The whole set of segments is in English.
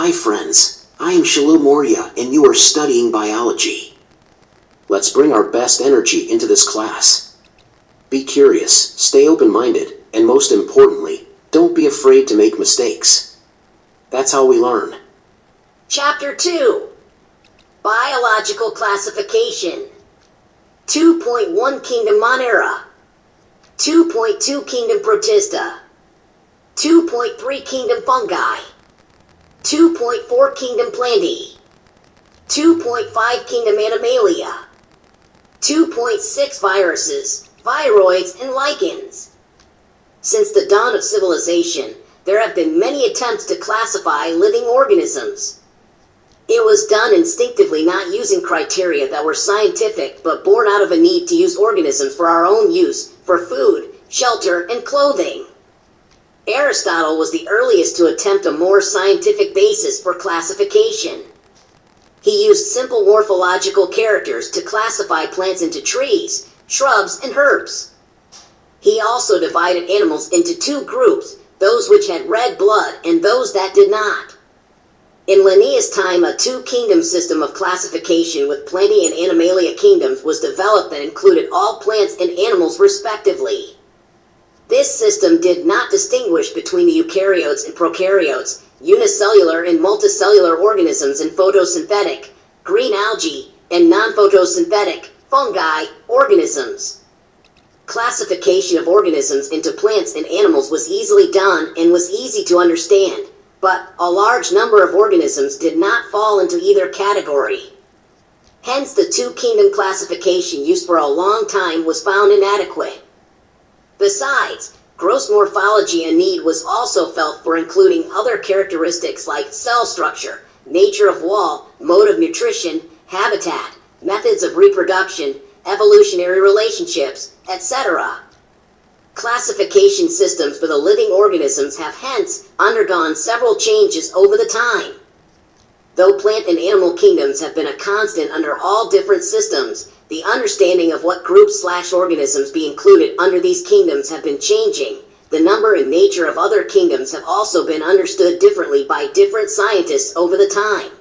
Hi friends, I am Shiloh Moria and you are studying biology. Let's bring our best energy into this class. Be curious, stay open-minded, and most importantly, don't be afraid to make mistakes. That's how we learn. Chapter 2. Biological Classification. 2.1 Kingdom Monera. 2.2 Kingdom Protista. 2.3 Kingdom Fungi. 2.4 Kingdom Plantae. 2.5 Kingdom Animalia. 2.6 Viruses, Viroids, and Lichens. Since the dawn of civilization, there have been many attempts to classify living organisms. It was done instinctively, not using criteria that were scientific, but born out of a need to use organisms for our own use, for food, shelter, and clothing. Aristotle was the earliest to attempt a more scientific basis for classification. He used simple morphological characters to classify plants into trees, shrubs, and herbs. He also divided animals into two groups, those which had red blood and those that did not. In Linnaeus' time, a two-kingdom system of classification with Plantae and Animalia kingdoms was developed that included all plants and animals respectively. This system did not distinguish between the eukaryotes and prokaryotes, unicellular and multicellular organisms, and photosynthetic, green algae, and non-photosynthetic, fungi, organisms. Classification of organisms into plants and animals was easily done and was easy to understand, but a large number of organisms did not fall into either category. Hence, the two-kingdom classification used for a long time was found inadequate. Besides, gross morphology and need was also felt for including other characteristics like cell structure, nature of wall, mode of nutrition, habitat, methods of reproduction, evolutionary relationships, etc. Classification systems for the living organisms have hence undergone several changes over the time. Though plant and animal kingdoms have been a constant under all different systems, the understanding of what groups/organisms be included under these kingdoms have been changing. The number and nature of other kingdoms have also been understood differently by different scientists over the time.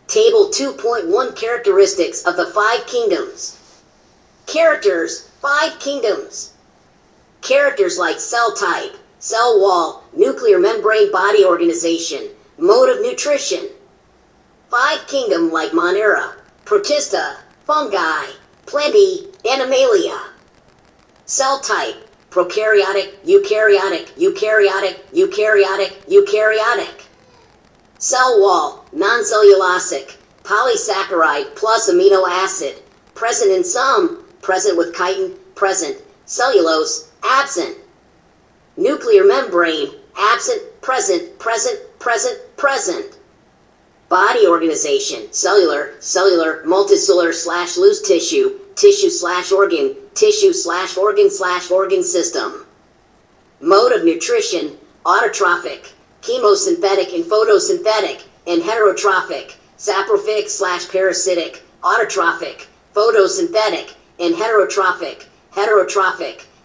Table 2.1 Characteristics of the 5 kingdoms. Characters, 5 kingdoms. Characters like cell type, cell wall, nuclear membrane, body organization, mode of nutrition. 5 kingdom like Monera, Protista, fungi, Plantae, Animalia. Cell type, prokaryotic, eukaryotic, eukaryotic, eukaryotic, eukaryotic. Cell wall, non-cellulosic, polysaccharide plus amino acid, present in some, present with chitin, present, cellulose, absent. Nuclear membrane, absent, present, present, present, present. Body organization, cellular, multicellular/loose tissue, tissue/organ, tissue/organ/organ system. Mode of nutrition, autotrophic, chemosynthetic and photosynthetic, and heterotrophic, saprophic/parasitic, autotrophic, photosynthetic, and heterotrophic,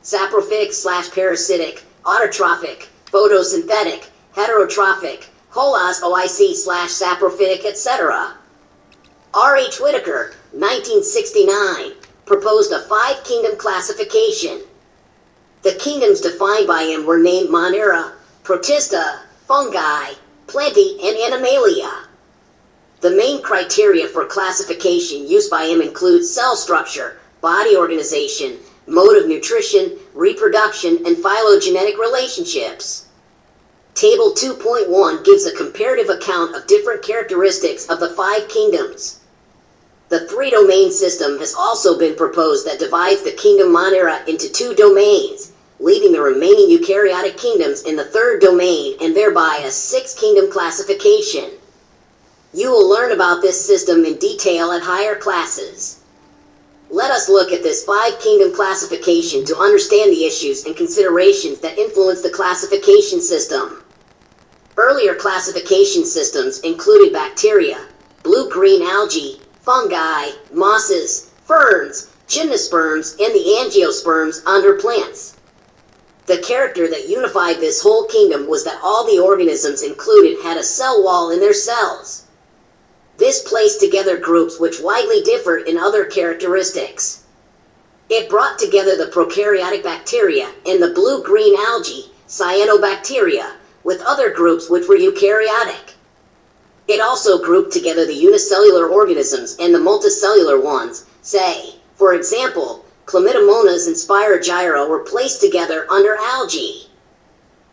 saprophic/parasitic, autotrophic, photosynthetic, heterotrophic, Holas OIC/saprophytic, etc. R.H. Whitaker, 1969, proposed a 5-kingdom classification. The kingdoms defined by him were named Monera, Protista, fungi, Plantae, and Animalia. The main criteria for classification used by him include cell structure, body organization, mode of nutrition, reproduction, and phylogenetic relationships. Table 2.1 gives a comparative account of different characteristics of the 5 kingdoms. The 3-domain system has also been proposed that divides the kingdom Monera into 2 domains, leaving the remaining eukaryotic kingdoms in the 3rd domain and thereby a 6-kingdom classification. You will learn about this system in detail at higher classes. Let us look at this 5-kingdom classification to understand the issues and considerations that influence the classification system. Earlier classification systems included bacteria, blue-green algae, fungi, mosses, ferns, gymnosperms, and the angiosperms under plants. The character that unified this whole kingdom was that all the organisms included had a cell wall in their cells. This placed together groups which widely differed in other characteristics. It brought together the prokaryotic bacteria and the blue-green algae, cyanobacteria, with other groups which were eukaryotic. It also grouped together the unicellular organisms and the multicellular ones. Say, for example, Chlamydomonas and Spirogyra were placed together under algae.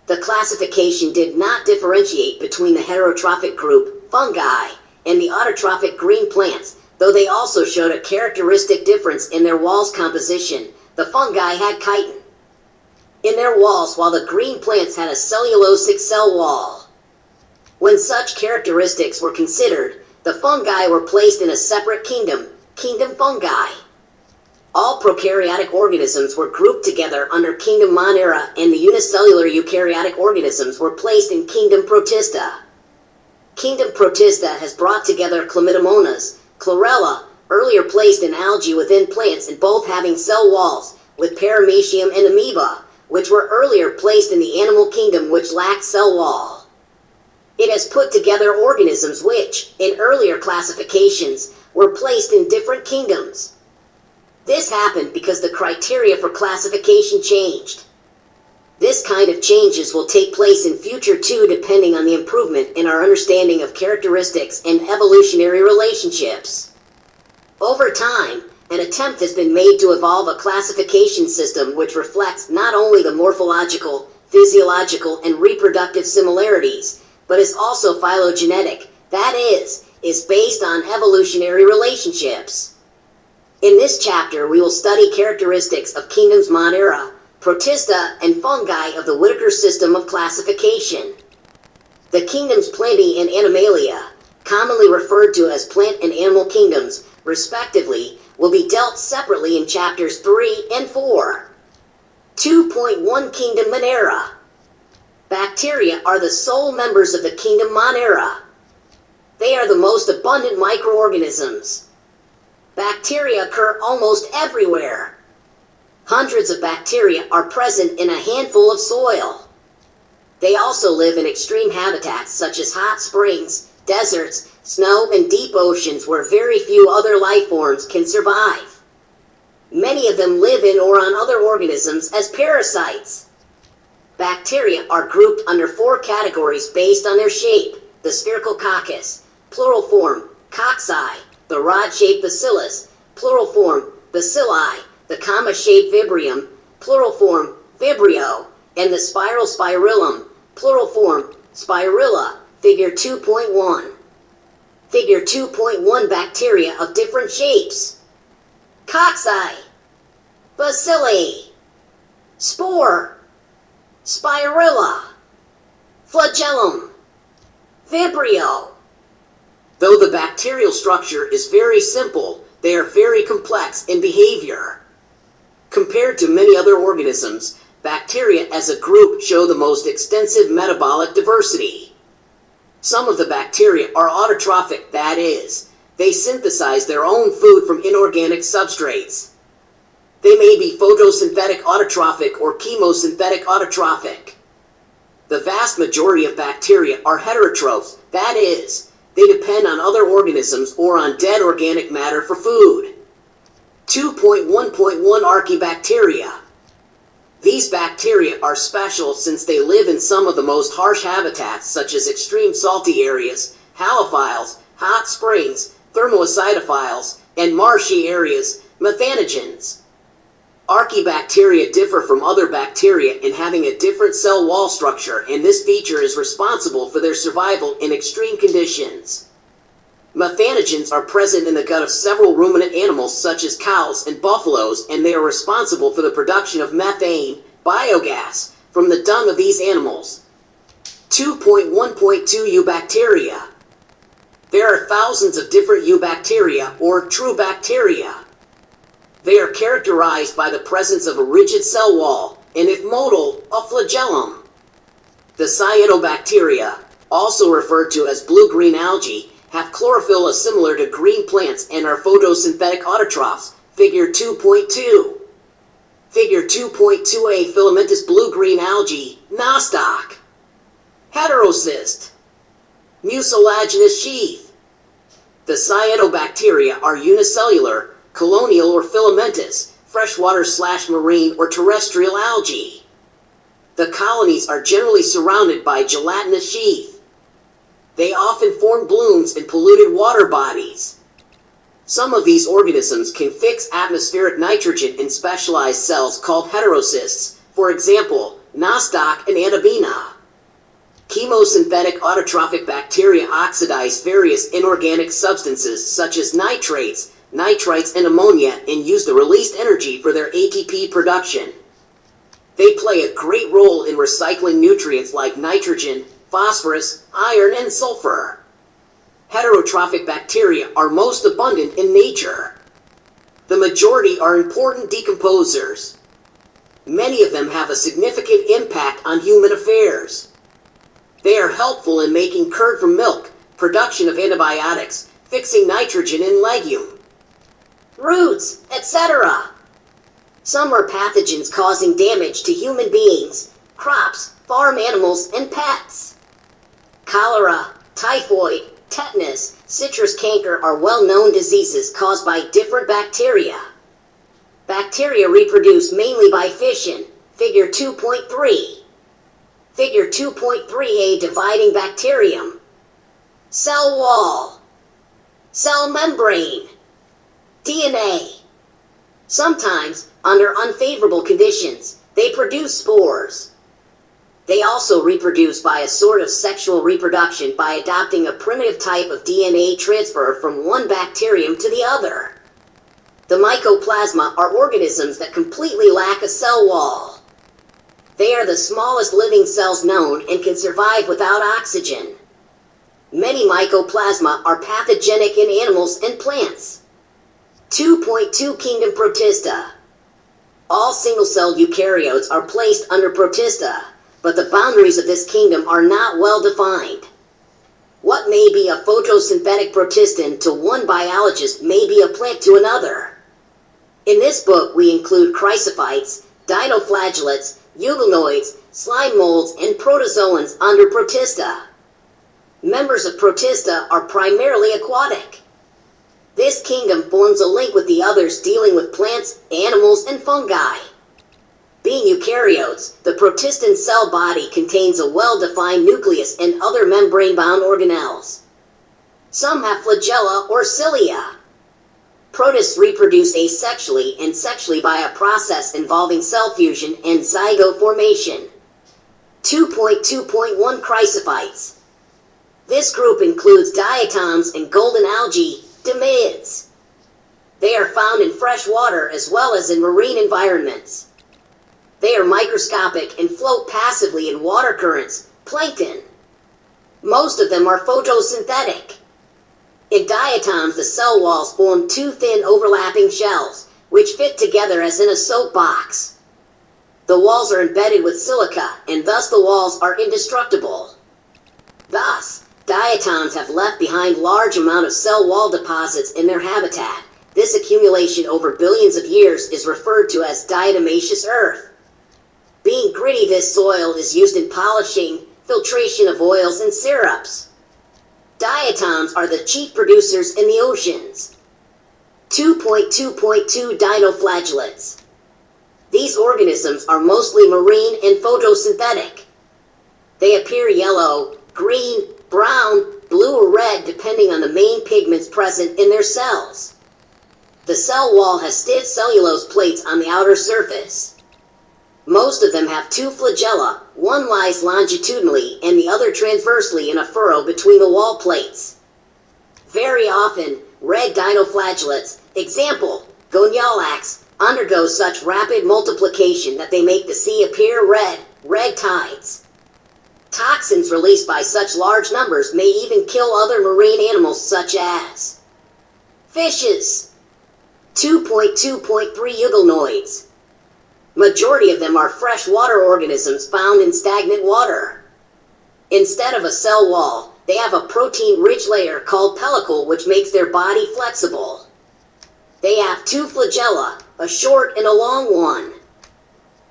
The classification did not differentiate between the heterotrophic group, fungi, and the autotrophic green plants, though they also showed a characteristic difference in their wall's composition. The fungi had chitin in their walls, while the green plants had a cellulosic cell wall. When such characteristics were considered, the fungi were placed in a separate kingdom, kingdom fungi. All prokaryotic organisms were grouped together under kingdom Monera, and the unicellular eukaryotic organisms were placed in kingdom Protista. Kingdom Protista has brought together Chlamydomonas, Chlorella, earlier placed in algae within plants and both having cell walls, with Paramecium and Amoeba, which were earlier placed in the animal kingdom which lacked cell wall. It has put together organisms which, in earlier classifications, were placed in different kingdoms. This happened because the criteria for classification changed. This kind of changes will take place in future too, depending on the improvement in our understanding of characteristics and evolutionary relationships. Over time, an attempt has been made to evolve a classification system which reflects not only the morphological, physiological, and reproductive similarities, but is also phylogenetic, that is based on evolutionary relationships. In this chapter, we will study characteristics of kingdoms Monera, Protista, and fungi of the Whittaker system of classification. The kingdoms Plantae and Animalia, commonly referred to as plant and animal kingdoms, respectively, will be dealt separately in chapters 3 and 4. 2.1 Kingdom Monera. Bacteria are the sole members of the kingdom Monera. They are the most abundant microorganisms. Bacteria occur almost everywhere. Hundreds of bacteria are present in a handful of soil. They also live in extreme habitats such as hot springs, deserts, snow, and deep oceans where very few other life forms can survive. Many of them live in or on other organisms as parasites. Bacteria are grouped under 4 categories based on their shape: the spherical coccus, plural form, cocci, the rod-shaped bacillus, plural form, bacilli, the comma-shaped vibrium, plural form, vibrio, and the spiral spirillum, plural form, spirilla, figure 2.1. Figure 2.1 bacteria of different shapes. Cocci, bacilli, spore, spirilla, flagellum, vibrio. Though the bacterial structure is very simple, they are very complex in behavior. Compared to many other organisms, bacteria as a group show the most extensive metabolic diversity. Some of the bacteria are autotrophic, that is, they synthesize their own food from inorganic substrates. They may be photosynthetic autotrophic or chemosynthetic autotrophic. The vast majority of bacteria are heterotrophs, that is, they depend on other organisms or on dead organic matter for food. 2.1.1 Archaebacteria. These bacteria are special since they live in some of the most harsh habitats such as extreme salty areas, halophiles, hot springs, thermoacidophiles, and marshy areas, methanogens. Archaebacteria differ from other bacteria in having a different cell wall structure, and this feature is responsible for their survival in extreme conditions. Methanogens are present in the gut of several ruminant animals such as cows and buffaloes, and they are responsible for the production of methane, biogas, from the dung of these animals. 2.1.2 Eubacteria. There are thousands of different eubacteria, or true bacteria. They are characterized by the presence of a rigid cell wall, and if motile, a flagellum. The cyanobacteria, also referred to as blue-green algae, have chlorophyll similar to green plants and are photosynthetic autotrophs, figure 2.2. Figure 2.2a, filamentous blue-green algae, nostoc. Heterocyst. Mucilaginous sheath. The cyanobacteria are unicellular, colonial or filamentous, freshwater/marine or terrestrial algae. The colonies are generally surrounded by gelatinous sheath. They often form blooms in polluted water bodies. Some of these organisms can fix atmospheric nitrogen in specialized cells called heterocysts, for example, nostoc and Animalia. Chemosynthetic autotrophic bacteria oxidize various inorganic substances such as nitrates, nitrites, and ammonia and use the released energy for their ATP production. They play a great role in recycling nutrients like nitrogen, phosphorus, iron, and sulfur. Heterotrophic bacteria are most abundant in nature. The majority are important decomposers. Many of them have a significant impact on human affairs. They are helpful in making curd from milk, production of antibiotics, fixing nitrogen in legume, roots, etc. Some are pathogens causing damage to human beings, crops, farm animals, and pets. Cholera, typhoid, tetanus, citrus canker are well-known diseases caused by different bacteria. Bacteria reproduce mainly by fission, figure 2.3. Figure 2.3a, dividing bacterium. Cell wall. Cell membrane. DNA. Sometimes, under unfavorable conditions, they produce spores. They also reproduce by a sort of sexual reproduction by adopting a primitive type of DNA transfer from one bacterium to the other. The mycoplasma are organisms that completely lack a cell wall. They are the smallest living cells known and can survive without oxygen. Many mycoplasma are pathogenic in animals and plants. 2.2 Kingdom Protista. All single-celled eukaryotes are placed under Protista, but the boundaries of this kingdom are not well defined. What may be a photosynthetic protistan to one biologist may be a plant to another. In this book we include chrysophytes, dinoflagellates, euglenoids, slime molds, and protozoans under Protista. Members of Protista are primarily aquatic. This kingdom forms a link with the others dealing with plants, animals, and fungi. Being eukaryotes, the protistan cell body contains a well-defined nucleus and other membrane-bound organelles. Some have flagella or cilia. Protists reproduce asexually and sexually by a process involving cell fusion and zygote formation. 2.2.1 Chrysophytes. This group includes diatoms and golden algae, dimids. They are found in fresh water as well as in marine environments. They are microscopic and float passively in water currents, plankton. Most of them are photosynthetic. In diatoms, the cell walls form two thin overlapping shells, which fit together as in a soap box. The walls are embedded with silica, and thus the walls are indestructible. Thus, diatoms have left behind large amount of cell wall deposits in their habitat. This accumulation over billions of years is referred to as diatomaceous earth. Being gritty, this soil is used in polishing, filtration of oils and syrups. Diatoms are the chief producers in the oceans. 2.2.2 Dinoflagellates. These organisms are mostly marine and photosynthetic. They appear yellow, green, brown, blue, or red depending on the main pigments present in their cells. The cell wall has stiff cellulose plates on the outer surface. Most of them have two flagella, one lies longitudinally and the other transversely in a furrow between the wall plates. Very often, red dinoflagellates, example, gonialax, undergo such rapid multiplication that they make the sea appear red tides. Toxins released by such large numbers may even kill other marine animals such as fishes. 2.2.3 Euglenoids. Majority of them are freshwater organisms found in stagnant water. Instead of a cell wall, they have a protein-rich layer called pellicle which makes their body flexible. They have two flagella, a short and a long one.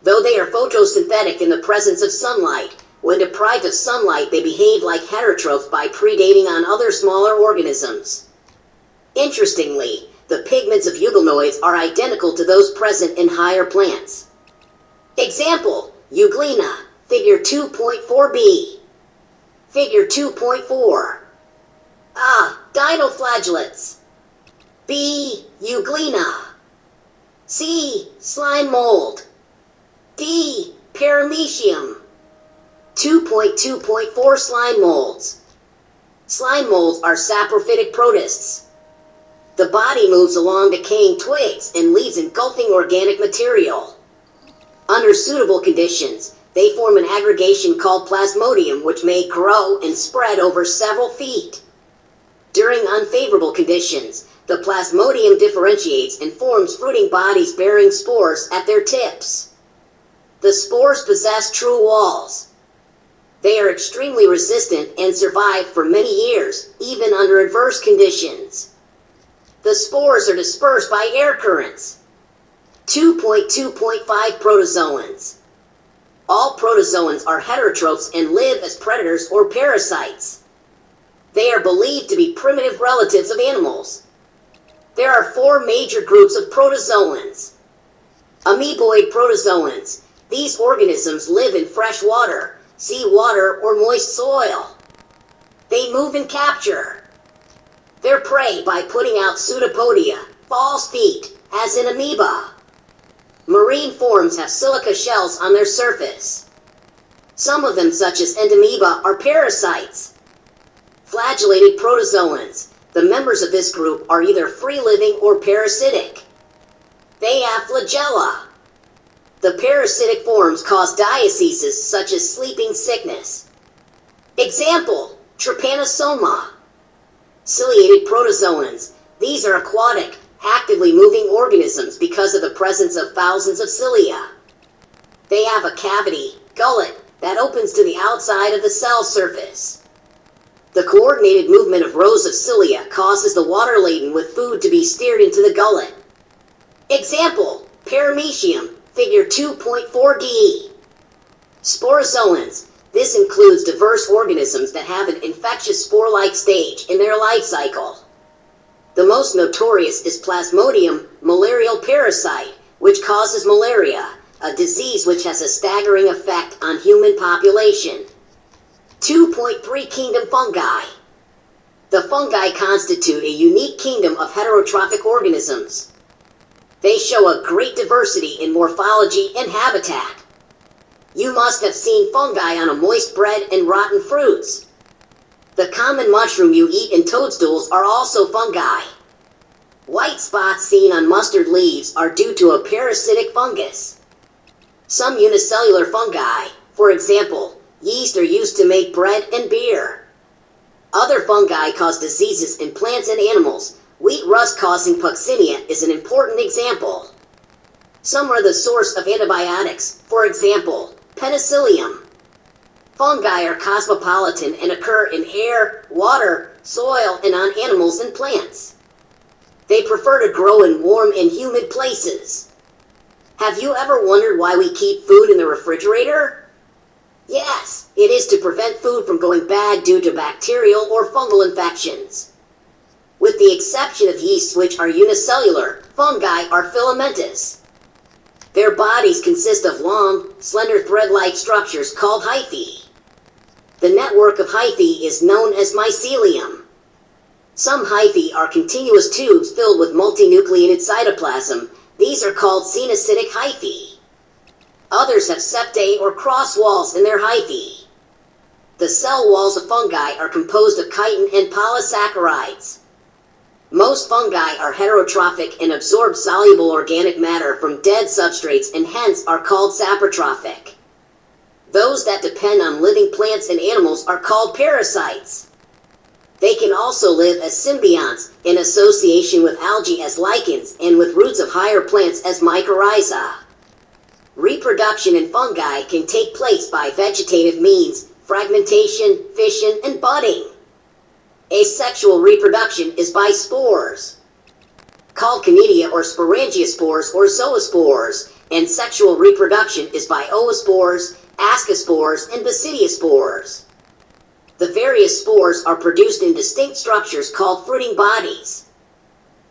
Though they are photosynthetic in the presence of sunlight, when deprived of sunlight they behave like heterotrophs by predating on other smaller organisms. Interestingly, the pigments of euglenoids are identical to those present in higher plants. Example, Euglena, figure 2.4b. Figure 2.4. Dinoflagellates. B. Euglena. C. Slime mold. D. Paramecium. 2.2.4 Slime molds. Slime molds are saprophytic protists. The body moves along decaying twigs and leaves engulfing organic material. Under suitable conditions, they form an aggregation called plasmodium, which may grow and spread over several feet. During unfavorable conditions, the plasmodium differentiates and forms fruiting bodies bearing spores at their tips. The spores possess true walls. They are extremely resistant and survive for many years, even under adverse conditions. The spores are dispersed by air currents. 2.2.5 Protozoans. All protozoans are heterotrophs and live as predators or parasites. They are believed to be primitive relatives of animals. There are 4 major groups of protozoans. Amoeboid protozoans. These organisms live in fresh water, seawater, or moist soil. They move and capture their prey by putting out pseudopodia, false feet, as in amoeba. Marine forms have silica shells on their surface. Some of them, such as entamoeba, are parasites. Flagellated protozoans. The members of this group are either free-living or parasitic. They have flagella. The parasitic forms cause diseases such as sleeping sickness. Example, trypanosoma. Ciliated protozoans. These are aquatic, actively moving organisms because of the presence of thousands of cilia. They have a cavity, gullet, that opens to the outside of the cell surface. The coordinated movement of rows of cilia causes the water laden with food to be steered into the gullet. Example, Paramecium, figure 2.4d. Sporozoans. This includes diverse organisms that have an infectious spore-like stage in their life cycle. The most notorious is Plasmodium, malarial parasite, which causes malaria, a disease which has a staggering effect on human population. 2.3 Kingdom fungi. The fungi constitute a unique kingdom of heterotrophic organisms. They show a great diversity in morphology and habitat. You must have seen fungi on a moist bread and rotten fruits. The common mushroom you eat and toadstools are also fungi. White spots seen on mustard leaves are due to a parasitic fungus. Some unicellular fungi, for example, yeast, are used to make bread and beer. Other fungi cause diseases in plants and animals. Wheat rust causing Puccinia is an important example. Some are the source of antibiotics, for example, penicillium. Fungi are cosmopolitan and occur in air, water, soil, and on animals and plants. They prefer to grow in warm and humid places. Have you ever wondered why we keep food in the refrigerator? Yes, it is to prevent food from going bad due to bacterial or fungal infections. With the exception of yeasts, which are unicellular, fungi are filamentous. Their bodies consist of long, slender thread-like structures called hyphae. The network of hyphae is known as mycelium. Some hyphae are continuous tubes filled with multinucleated cytoplasm. These are called cenocytic hyphae. Others have septae or cross walls in their hyphae. The cell walls of fungi are composed of chitin and polysaccharides. Most fungi are heterotrophic and absorb soluble organic matter from dead substrates and hence are called saprotrophic. Those that depend on living plants and animals are called parasites. They can also live as symbionts in association with algae as lichens and with roots of higher plants as mycorrhiza. Reproduction in fungi can take place by vegetative means, fragmentation, fission, and budding. Asexual reproduction is by spores. Called conidia or sporangiospores or zoospores, and sexual reproduction is by oospores, ascospores, and basidiospores. The various spores are produced in distinct structures called fruiting bodies.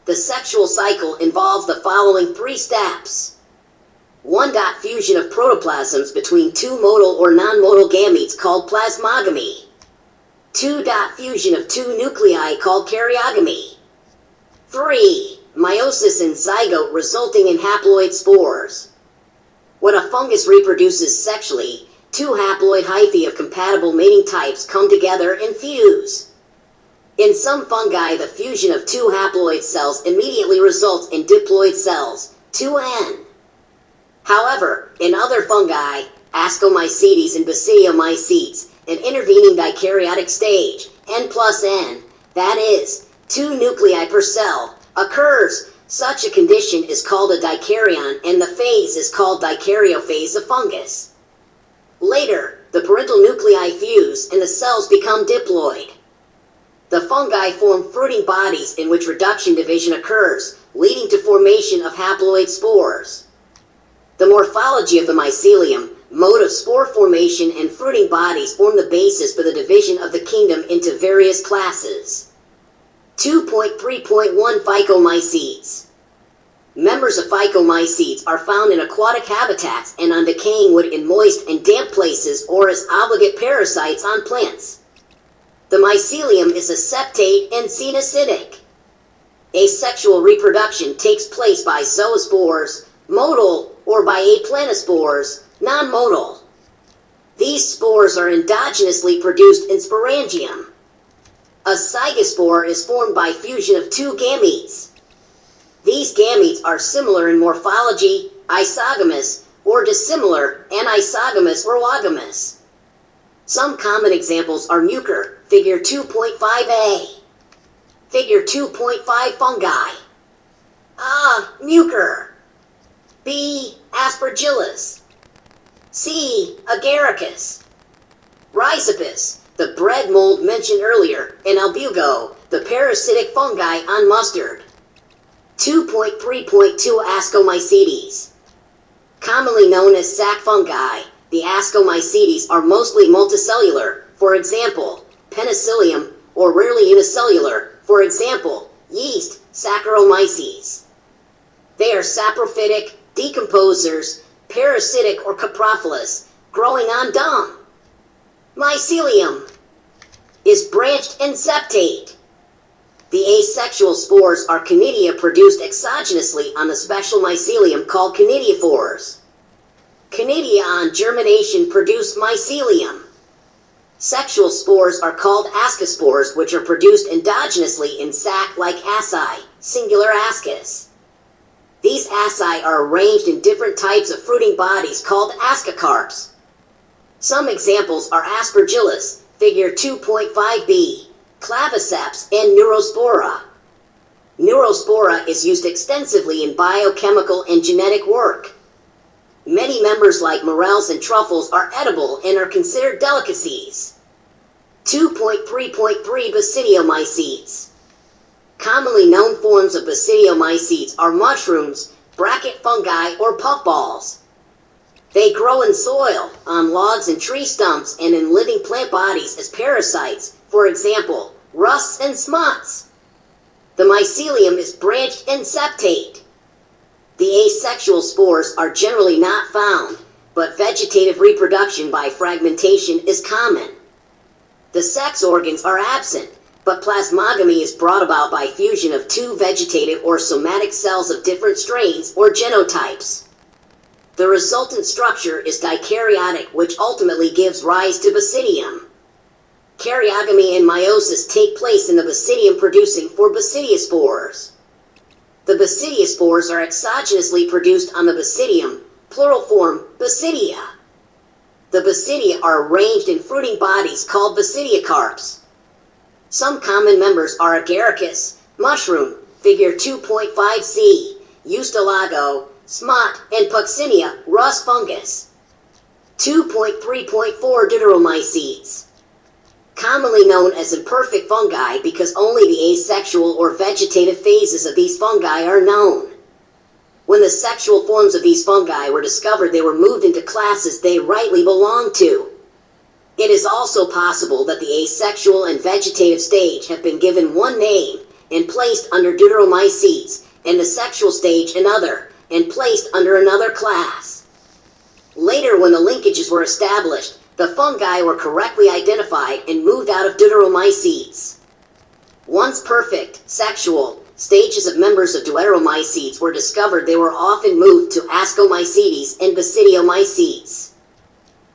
The sexual cycle involves the following 3 steps. 1. Fusion of protoplasms between 2 motile or non-motile gametes called plasmogamy. 2. Fusion of 2 nuclei called karyogamy. 3. Meiosis in zygote resulting in haploid spores. When a fungus reproduces sexually, 2 haploid hyphae of compatible mating types come together and fuse. In some fungi, the fusion of 2 haploid cells immediately results in diploid cells, 2N. However, in other fungi, Ascomycetes and Basidiomycetes, an intervening dikaryotic stage, N plus N, that is, 2 nuclei per cell, occurs. Such a condition is called a dikaryon, and the phase is called dikaryophase of fungus. Later, the parental nuclei fuse and the cells become diploid. The fungi form fruiting bodies in which reduction division occurs, leading to formation of haploid spores. The morphology of the mycelium, mode of spore formation, and fruiting bodies form the basis for the division of the kingdom into various classes. 2.3.1 Phycomycetes. Members of Phycomycetes are found in aquatic habitats and on decaying wood in moist and damp places or as obligate parasites on plants. The mycelium is a septate and cenocytic. Asexual reproduction takes place by zoospores, motile, or by aplanospores, non-motile. These spores are endogenously produced in sporangium. A zygospore is formed by fusion of 2 gametes. These gametes are similar in morphology, isogamous, or dissimilar, anisogamy or logamous. Some common examples are mucor, figure 2.5a. Figure 2.5 fungi. A. Mucor. B. Aspergillus. C. Agaricus. Rhizopus, the bread mold mentioned earlier, and albugo, the parasitic fungi on mustard. 2.3.2 Ascomycetes. Commonly known as sac fungi, the Ascomycetes are mostly multicellular, for example, penicillium, or rarely unicellular, for example, yeast, Saccharomyces. They are saprophytic, decomposers, parasitic or coprophilous, growing on dung. Mycelium is branched and septate. The asexual spores are conidia produced exogenously on the special mycelium called conidiophores. Conidia on germination produce mycelium. Sexual spores are called ascospores, which are produced endogenously in sac like asci, singular ascus. These asci are arranged in different types of fruiting bodies called ascocarps. Some examples are Aspergillus, figure 2.5b, claviceps, and Neurospora. Neurospora is used extensively in biochemical and genetic work. Many members like morels and truffles are edible and are considered delicacies. 2.3.3 Basidiomycetes. Commonly known forms of Basidiomycetes are mushrooms, bracket fungi, or puffballs. They grow in soil, on logs and tree stumps, and in living plant bodies as parasites, for example, rusts and smuts. The mycelium is branched and septate. The asexual spores are generally not found, but vegetative reproduction by fragmentation is common. The sex organs are absent, but plasmogamy is brought about by fusion of 2 vegetative or somatic cells of different strains or genotypes. The resultant structure is dikaryotic, which ultimately gives rise to basidium. Karyogamy and meiosis take place in the basidium producing for basidiospores. The basidiospores are exogenously produced on the basidium, plural form, basidia. The basidia are arranged in fruiting bodies called basidiocarps. Some common members are agaricus, mushroom, figure 2.5c, eustallago, smut, and puccinia, rust fungus. 2.3.4 Deuteromycetes. Commonly known as imperfect fungi because only the asexual or vegetative phases of these fungi are known. When the sexual forms of these fungi were discovered, they were moved into classes they rightly belonged to. It is also possible that the asexual and vegetative stage have been given one name and placed under Deuteromycetes, and the sexual stage another, and placed under another class. Later, when the linkages were established, the fungi were correctly identified and moved out of Deuteromycetes. Once perfect, sexual, stages of members of Deuteromycetes were discovered, they were often moved to Ascomycetes and Basidiomycetes.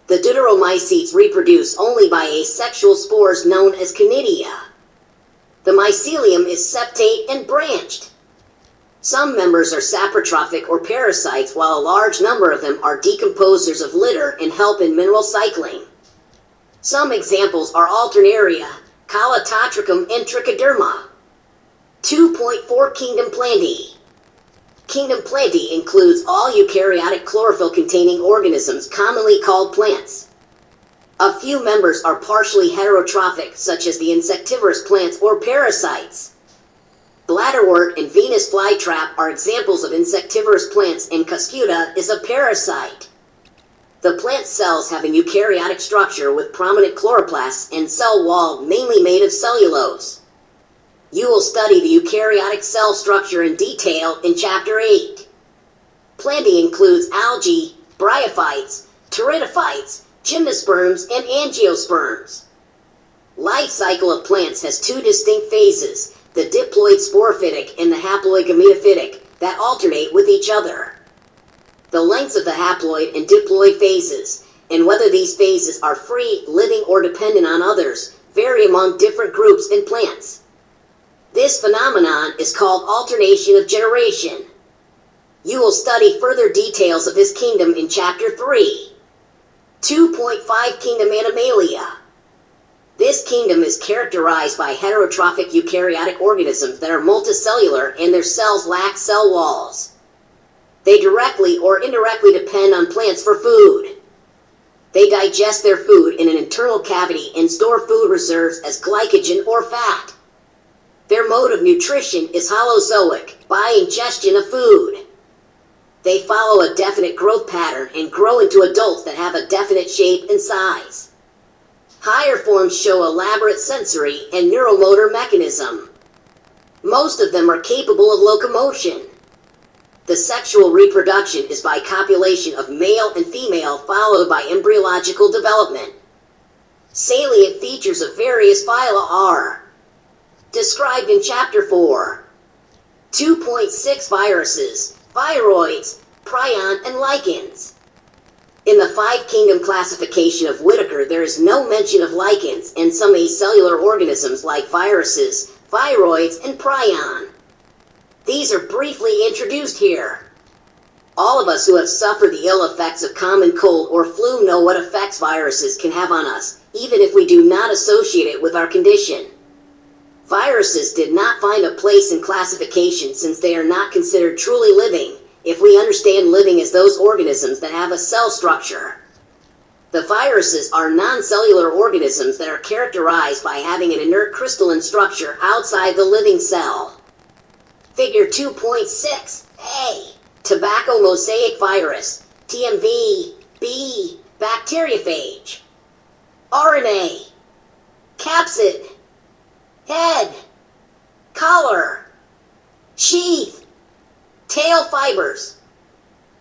The Deuteromycetes reproduce only by asexual spores known as conidia. The mycelium is septate and branched. Some members are saprotrophic or parasites, while a large number of them are decomposers of litter and help in mineral cycling. Some examples are Alternaria, Calototricum, and Trichoderma. 2.4 Kingdom Plantae. Kingdom Plantae includes all eukaryotic chlorophyll-containing organisms commonly called plants. A few members are partially heterotrophic, such as the insectivorous plants or parasites. Bladderwort and Venus flytrap are examples of insectivorous plants, and Cuscuta is a parasite. The plant cells have a eukaryotic structure with prominent chloroplasts and cell wall mainly made of cellulose. You will study the eukaryotic cell structure in detail in Chapter 8. Plantae includes algae, bryophytes, pteridophytes, gymnosperms, and angiosperms. Life cycle of plants has two distinct phases, the diploid sporophytic and the haploid gametophytic, that alternate with each other. The lengths of the haploid and diploid phases, and whether these phases are free, living, or dependent on others, vary among different groups and plants. This phenomenon is called alternation of generation. You will study further details of this kingdom in Chapter 3. 2.5 Kingdom Animalia. This kingdom is characterized by heterotrophic eukaryotic organisms that are multicellular and their cells lack cell walls. They directly or indirectly depend on plants for food. They digest their food in an internal cavity and store food reserves as glycogen or fat. Their mode of nutrition is holozoic, by ingestion of food. They follow a definite growth pattern and grow into adults that have a definite shape and size. Higher forms show elaborate sensory and neuromotor mechanism. Most of them are capable of locomotion. The sexual reproduction is by copulation of male and female, followed by embryological development. Salient features of various phyla are described in Chapter 4. 2.6 Viruses, viroids, prion, and lichens. In the 5-kingdom classification of Whitaker, there is no mention of lichens and some acellular organisms like viruses, viroids, and prion. These are briefly introduced here. All of us who have suffered the ill effects of common cold or flu know what effects viruses can have on us, even if we do not associate it with our condition. Viruses did not find a place in classification since they are not considered truly living, if we understand living as those organisms that have a cell structure. The viruses are non-cellular organisms that are characterized by having an inert crystalline structure outside the living cell. Figure 2.6a, tobacco mosaic virus, TMV, B, bacteriophage. RNA, capsid, head, collar, sheath, tail fibers.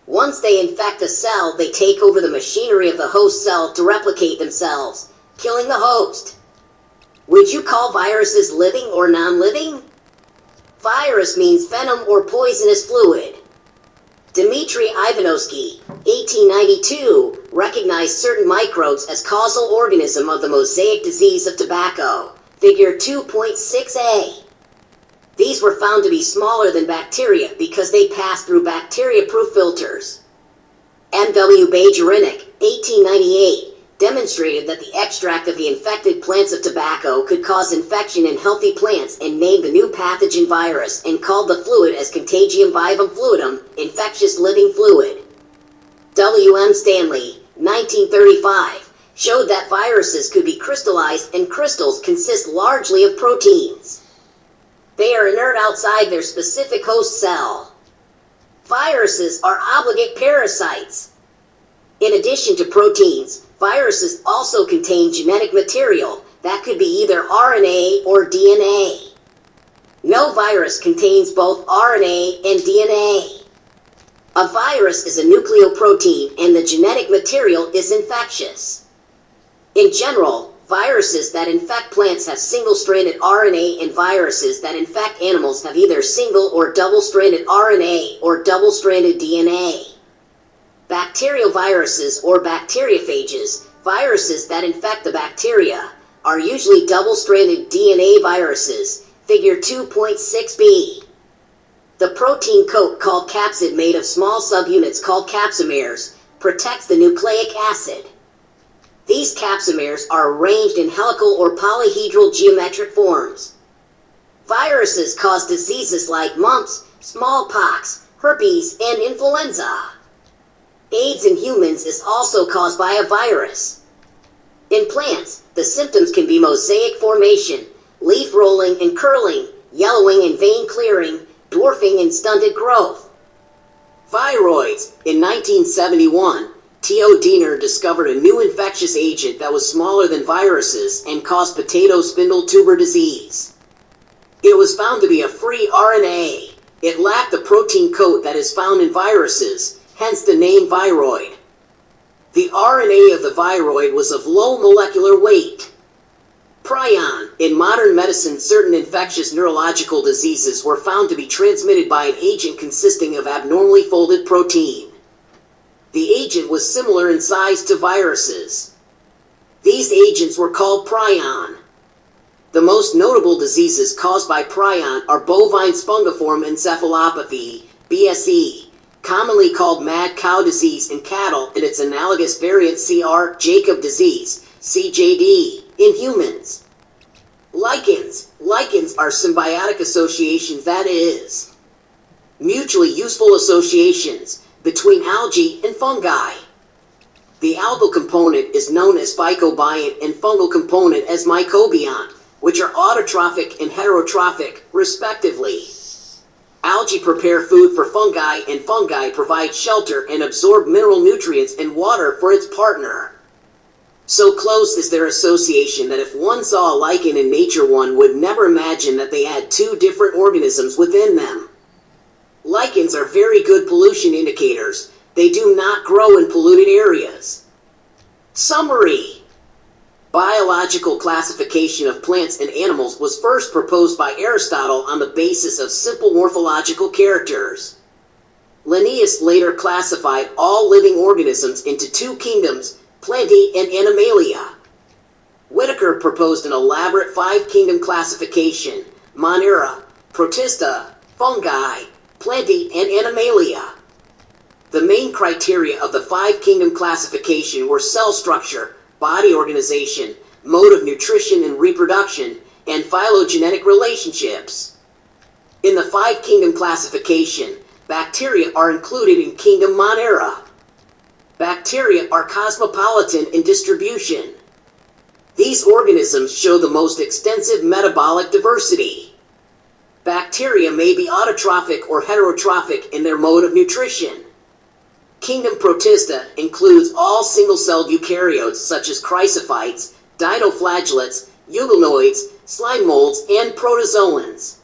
Once they infect a cell, they take over the machinery of the host cell to replicate themselves, killing the host. Would you call viruses living or non-living? Virus means venom or poisonous fluid. Dmitry Ivanovsky, 1892, recognized certain microbes as causal organism of the mosaic disease of tobacco. Figure 2.6a. These were found to be smaller than bacteria because they pass through bacteria-proof filters. M.W. Bajorinic, 1898, demonstrated that the extract of the infected plants of tobacco could cause infection in healthy plants and named the new pathogen virus and called the fluid as Contagium vivum fluidum, infectious living fluid. W.M. Stanley, 1935, showed that viruses could be crystallized, and crystals consist largely of proteins. They are inert outside their specific host cell. Viruses are obligate parasites. In addition to proteins, viruses also contain genetic material that could be either RNA or DNA. No virus contains both RNA and DNA. A virus is a nucleoprotein and the genetic material is infectious. In general, viruses that infect plants have single-stranded RNA and viruses that infect animals have either single or double-stranded RNA or double-stranded DNA. Bacterial viruses or bacteriophages, viruses that infect the bacteria, are usually double-stranded DNA viruses, figure 2.6b. The protein coat called capsid made of small subunits called capsomeres protects the nucleic acid. These capsomeres are arranged in helical or polyhedral geometric forms. Viruses cause diseases like mumps, smallpox, herpes, and influenza. AIDS in humans is also caused by a virus. In plants, the symptoms can be mosaic formation, leaf rolling and curling, yellowing and vein clearing, dwarfing and stunted growth. Viroids. In 1971, T.O. Diener discovered a new infectious agent that was smaller than viruses and caused potato spindle tuber disease. It was found to be a free RNA. It lacked the protein coat that is found in viruses, hence the name viroid. The RNA of the viroid was of low molecular weight. Prion. In modern medicine, certain infectious neurological diseases were found to be transmitted by an agent consisting of abnormally folded protein. The agent was similar in size to viruses. These agents were called prion. The most notable diseases caused by prion are bovine spongiform encephalopathy, BSE, commonly called mad cow disease in cattle, and its analogous variant CR Jacob disease, CJD, in humans. Lichens. Lichens are symbiotic associations, that is, mutually useful associations between algae and fungi. The algal component is known as phycobiont and fungal component as mycobiont, which are autotrophic and heterotrophic, respectively. Algae prepare food for fungi, and fungi provide shelter and absorb mineral nutrients and water for its partner. So close is their association that if one saw a lichen in nature, one would never imagine that they had two different organisms within them. Lichens are very good pollution indicators. They do not grow in polluted areas. Summary. Biological classification of plants and animals was first proposed by Aristotle on the basis of simple morphological characters. Linnaeus later classified all living organisms into two kingdoms, Plantae and Animalia. Whitaker proposed an elaborate five-kingdom classification, Monera, Protista, Fungi, Plantae, and Animalia. The main criteria of the five-kingdom classification were cell structure, body organization, mode of nutrition and reproduction, and phylogenetic relationships. In the five-kingdom classification, bacteria are included in kingdom Monera. Bacteria are cosmopolitan in distribution. These organisms show the most extensive metabolic diversity. Bacteria may be autotrophic or heterotrophic in their mode of nutrition. Kingdom Protista includes all single-celled eukaryotes such as chrysophytes, dinoflagellates, euglenoids, slime molds, and protozoans.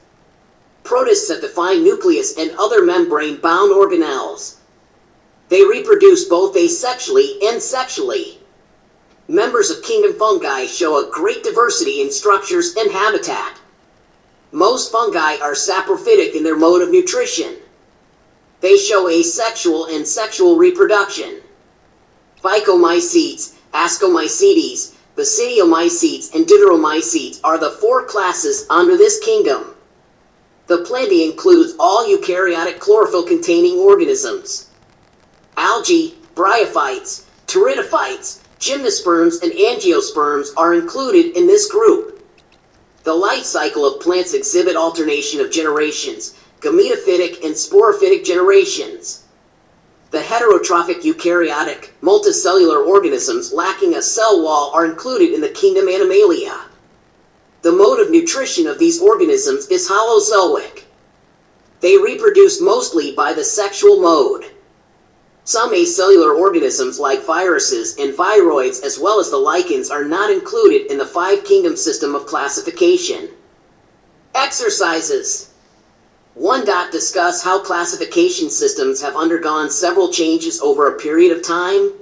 Protists have defined nucleus and other membrane-bound organelles. They reproduce both asexually and sexually. Members of kingdom fungi show a great diversity in structures and habitat. Most fungi are saprophytic in their mode of nutrition. They show asexual and sexual reproduction. Phycomycetes, Ascomycetes, Basidiomycetes, and Deuteromycetes are the four classes under this kingdom. The Plantae includes all eukaryotic chlorophyll-containing organisms. Algae, bryophytes, pteridophytes, gymnosperms, and angiosperms are included in this group. The life cycle of plants exhibit alternation of generations, gametophytic and sporophytic generations. The heterotrophic eukaryotic, multicellular organisms lacking a cell wall are included in the kingdom Animalia. The mode of nutrition of these organisms is holozoic. They reproduce mostly by the sexual mode. Some acellular organisms like viruses and viroids as well as the lichens are not included in the 5-kingdom system of classification. Exercises. 1. Discuss how classification systems have undergone several changes over a period of time.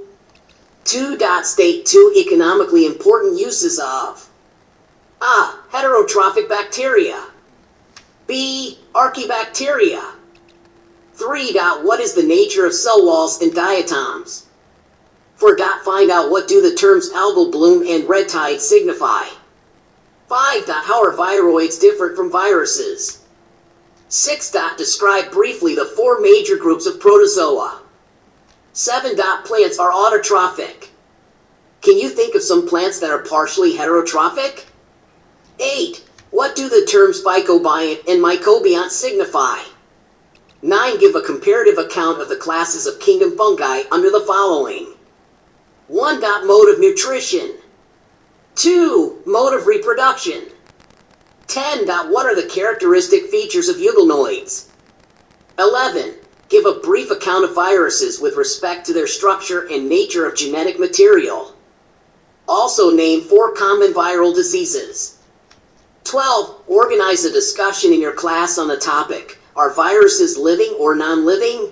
2. State 2 economically important uses of A. Heterotrophic bacteria. B. Archaebacteria. 3. What is the nature of cell walls and diatoms? 4. Find out what do the terms algal bloom and red tide signify. 5. How are viroids different from viruses? 6. Describe briefly the 4 major groups of protozoa. 7. Plants are autotrophic. Can you think of some plants that are partially heterotrophic? 8. What do the terms phycobiont and mycobiont signify? 9. Give a comparative account of the classes of kingdom fungi under the following. 1. Mode of nutrition. 2. Mode of reproduction. 10. What are the characteristic features of euglenoids? 11. Give a brief account of viruses with respect to their structure and nature of genetic material. Also name 4 common viral diseases. 12. Organize a discussion in your class on the topic, are viruses living or non-living?